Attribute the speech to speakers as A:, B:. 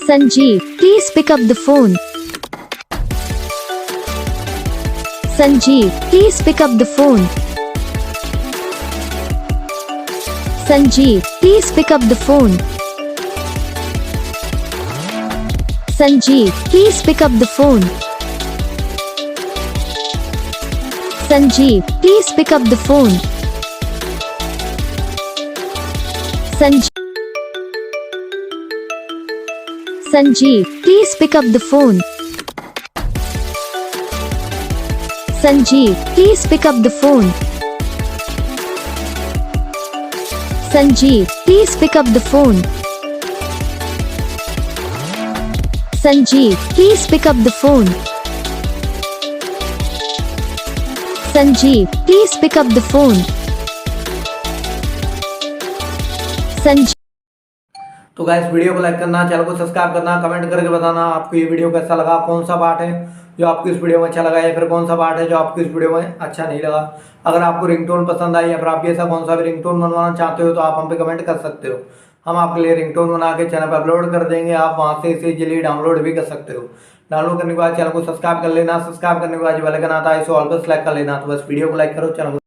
A: Sanjeev, please pick up the phone. Sanjeev, please pick up the phone. Sanjeev, please pick up the phone. Sanjeev, please pick up the phone. Sanjeev, please pick up the phone. Sanjeev, please pick up the phone. Sanjeev, please pick up the phone. Sanjeev, please pick up the phone. Sanjeev, please pick up the phone. Sanjeev, please pick up the phone. Sanjeev.
B: तो guys video को like करना, channel को subscribe करना, comment करके बताना आपको ये video कैसा लगा, कौन सा पार्ट है जो आपको इस वीडियो में अच्छा लगा या फिर कौन सा पार्ट है जो आपको इस वीडियो में अच्छा नहीं लगा। अगर आपको रिंगटोन पसंद आई या फिर आप भी ऐसा कौन सा भी रिंगटोन बनवाना चाहते हो तो आप हम पे कमेंट कर सकते हो। हम आपके लिए रिंगटोन बना के चैनल पर अपलोड कर देंगे, आप वहाँ से इसे इजीली डाउनलोड भी कर सकते हो। डाउनलोड करने के बाद चैनल को सब्सक्राइब कर लेना, सब्सक्राइब करने के बाद जो बेल आइकन आता है इसे ऑल पर सेलेक्ट कर लेना। तो बस वीडियो को लाइक करो, चैनल